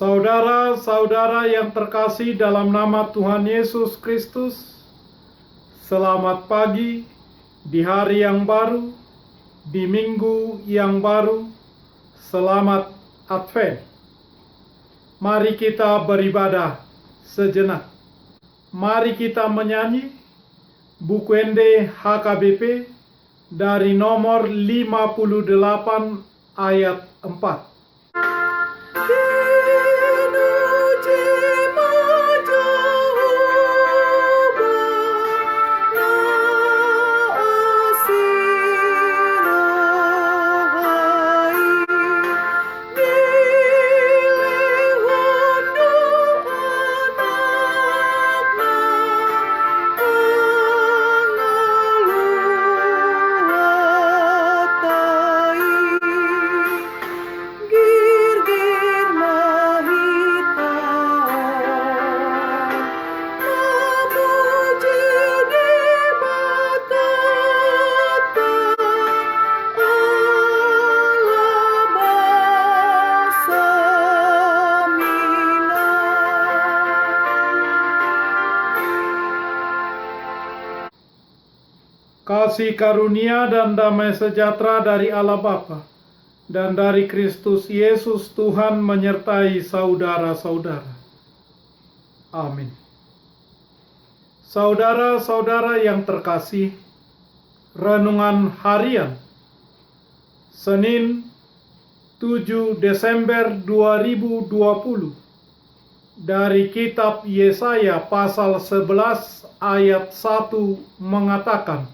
Saudara-saudara yang terkasih dalam nama Tuhan Yesus Kristus, selamat pagi di hari yang baru, di minggu yang baru. Selamat Advent. Mari kita beribadah sejenak. Mari kita menyanyi buku ND HKBP dari nomor 58 ayat 4. Kasih karunia dan damai sejahtera dari Allah Bapa dan dari Kristus Yesus Tuhan menyertai saudara-saudara. Amin. Saudara-saudara yang terkasih, renungan harian Senin 7 Desember 2020 dari kitab Yesaya pasal 11 ayat 1 mengatakan,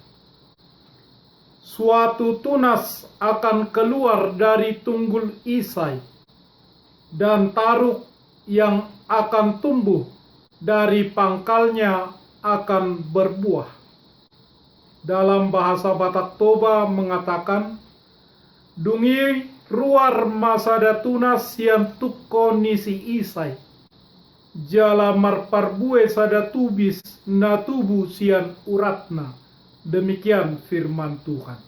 suatu tunas akan keluar dari tunggul Isai, dan taruk yang akan tumbuh dari pangkalnya akan berbuah. Dalam bahasa Batak Toba mengatakan, dungi ruar masada tunas yang tukko nisi Isai, jala marparbue sada tubis na tubu sian uratna. Demikian firman Tuhan.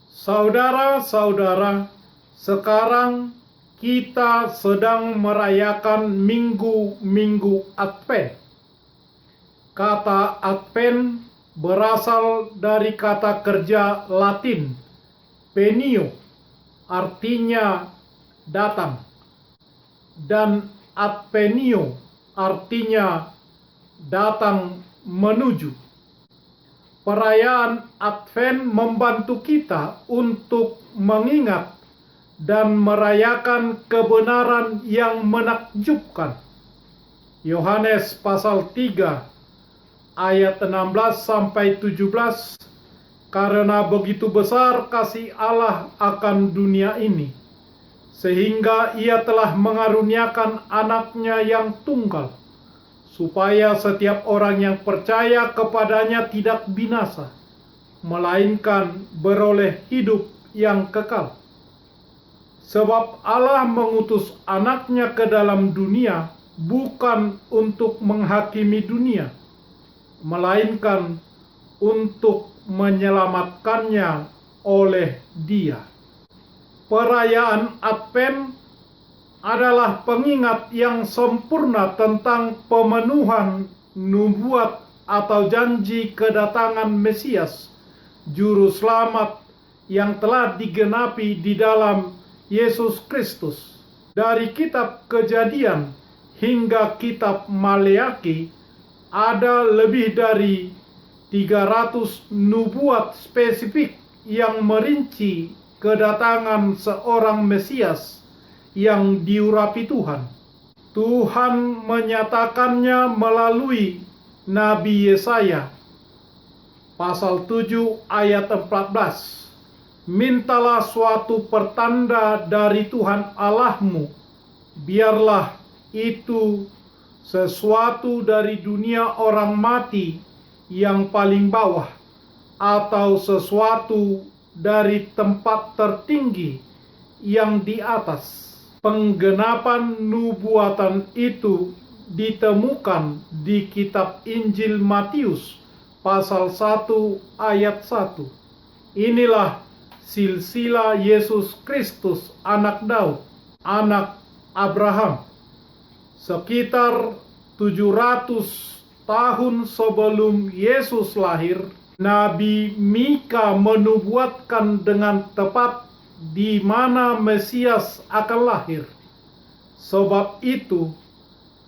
Saudara-saudara, sekarang kita sedang merayakan minggu-minggu Advent. Kata Advent berasal dari kata kerja Latin venio, artinya datang, dan advenio artinya datang menuju. Perayaan Advent membantu kita untuk mengingat dan merayakan kebenaran yang menakjubkan. Yohanes pasal 3 ayat 16-17, karena begitu besar kasih Allah akan dunia ini, sehingga ia telah mengaruniakan anaknya yang tunggal, supaya setiap orang yang percaya kepadanya tidak binasa, melainkan beroleh hidup yang kekal. Sebab Allah mengutus anaknya ke dalam dunia bukan untuk menghakimi dunia, melainkan untuk menyelamatkannya oleh Dia. Perayaan Advent adalah pengingat yang sempurna tentang pemenuhan nubuat atau janji kedatangan Mesias, Juru Selamat yang telah digenapi di dalam Yesus Kristus. Dari kitab Kejadian hingga kitab Maleaki, ada lebih dari 300 nubuat spesifik yang merinci kedatangan seorang Mesias yang diurapi Tuhan. Tuhan menyatakannya melalui Nabi Yesaya pasal 7 ayat 14. Mintalah suatu pertanda dari Tuhan Allahmu, biarlah itu sesuatu dari dunia orang mati yang paling bawah, atau sesuatu dari tempat tertinggi yang di atas. Penggenapan nubuatan itu ditemukan di kitab Injil Matius pasal 1 ayat 1. Inilah silsilah Yesus Kristus, anak Daud, anak Abraham. Sekitar 700 tahun sebelum Yesus lahir, Nabi Mika menubuatkan dengan tepat di mana Mesias akan lahir. Sebab itu,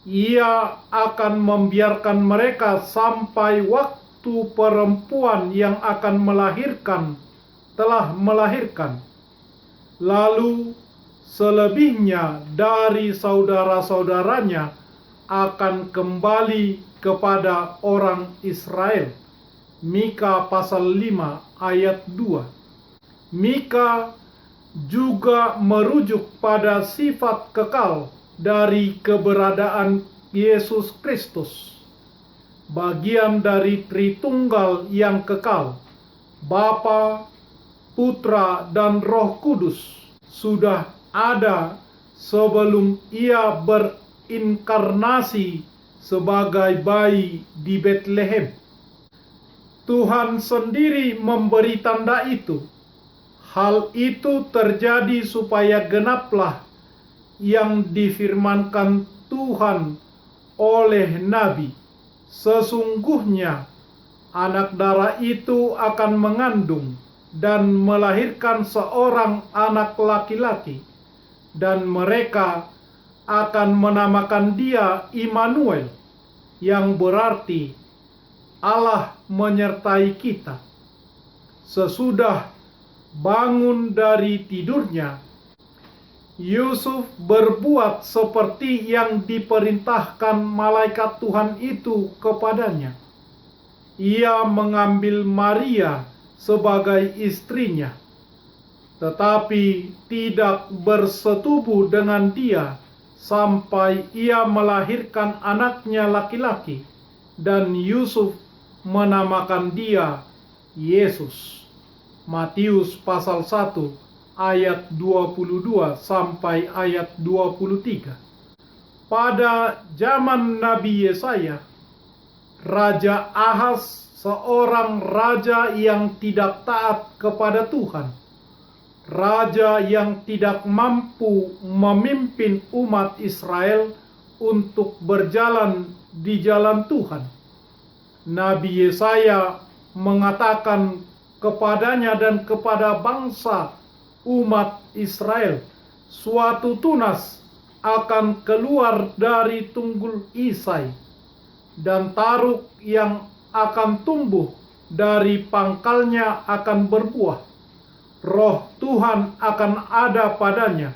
ia akan membiarkan mereka sampai waktu perempuan yang akan melahirkan telah melahirkan. Lalu selebihnya dari saudara-saudaranya akan kembali kepada orang Israel. Mika pasal 5 ayat 2. Mika juga merujuk pada sifat kekal dari keberadaan Yesus Kristus, bagian dari Tritunggal yang kekal, Bapa, Putra, dan Roh Kudus, sudah ada sebelum ia berinkarnasi sebagai bayi di Betlehem. Tuhan sendiri memberi tanda itu. Hal itu terjadi supaya genaplah yang difirmankan Tuhan oleh Nabi. Sesungguhnya anak darah itu akan mengandung dan melahirkan seorang anak laki-laki, dan mereka akan menamakan dia Immanuel, yang berarti Allah menyertai kita. Sesudah bangun dari tidurnya, Yusuf berbuat seperti yang diperintahkan malaikat Tuhan itu kepadanya. Ia mengambil Maria sebagai istrinya, tetapi tidak bersetubuh dengan dia sampai ia melahirkan anaknya laki-laki, dan Yusuf menamakan dia Yesus. Matius pasal 1 ayat 22 sampai ayat 23. Pada zaman Nabi Yesaya, Raja Ahaz seorang raja yang tidak taat kepada Tuhan, raja yang tidak mampu memimpin umat Israel untuk berjalan di jalan Tuhan. Nabi Yesaya mengatakan kepadanya dan kepada bangsa umat Israel, suatu tunas akan keluar dari tunggul Isai, dan taruk yang akan tumbuh dari pangkalnya akan berbuah. Roh Tuhan akan ada padanya,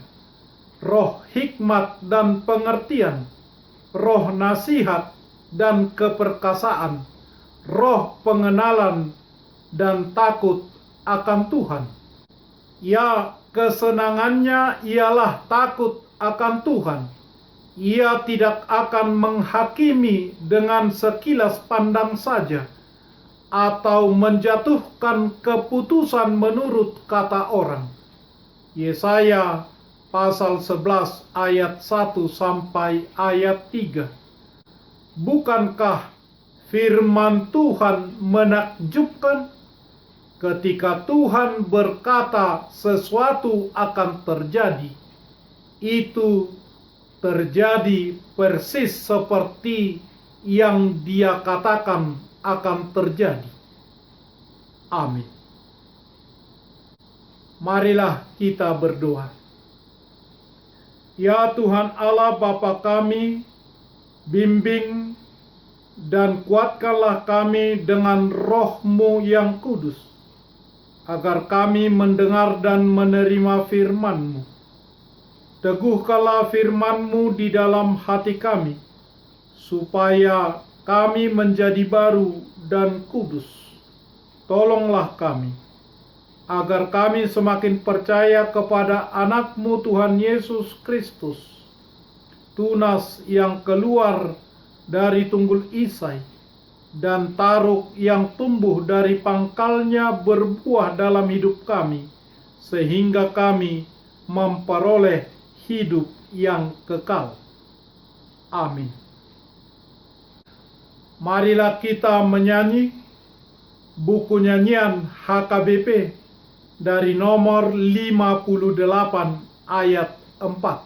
roh hikmat dan pengertian, roh nasihat dan keperkasaan, roh pengenalan dan takut akan Tuhan. Ya, kesenangannya ialah takut akan Tuhan. Ia tidak akan menghakimi dengan sekilas pandang saja, atau menjatuhkan keputusan menurut kata orang. Yesaya pasal 11 ayat 1 sampai ayat 3. Bukankah firman Tuhan menakjubkan? Ketika Tuhan berkata sesuatu akan terjadi, itu terjadi persis seperti yang Dia katakan akan terjadi. Amin. Marilah kita berdoa. Ya Tuhan Allah Bapa kami, bimbing dan kuatkanlah kami dengan Roh-Mu yang kudus, agar kami mendengar dan menerima firman-Mu. Teguhkanlah firman-Mu di dalam hati kami, supaya kami menjadi baru dan kudus. Tolonglah kami, agar kami semakin percaya kepada anak-Mu Tuhan Yesus Kristus, tunas yang keluar dari tunggul Isai, dan taruk yang tumbuh dari pangkalnya berbuah dalam hidup kami, sehingga kami memperoleh hidup yang kekal. Amin. Marilah kita menyanyi buku nyanyian HKBP dari nomor 58 ayat 4.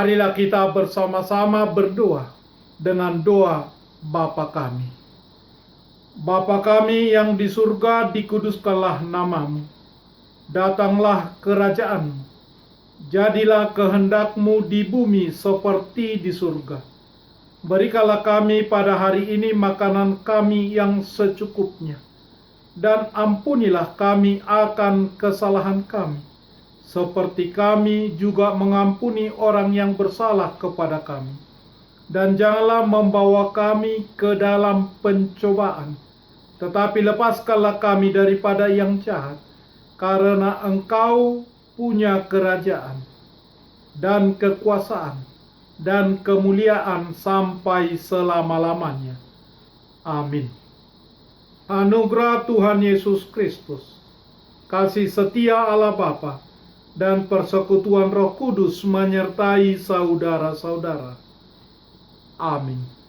Marilah kita bersama-sama berdoa dengan doa Bapa kami. Bapa kami yang di surga, dikuduskanlah namamu. Datanglah kerajaanmu. Jadilah kehendak-Mu di bumi seperti di surga. Berikanlah kami pada hari ini makanan kami yang secukupnya. Dan ampunilah kami akan kesalahan kami, seperti kami juga mengampuni orang yang bersalah kepada kami. Dan janganlah membawa kami ke dalam pencobaan, tetapi lepaskanlah kami daripada yang jahat, karena Engkau punya kerajaan, dan kekuasaan, dan kemuliaan sampai selama-lamanya. Amin. Anugerah Tuhan Yesus Kristus, kasih setia Allah Bapa, dan persekutuan Roh Kudus menyertai saudara-saudara. Amin.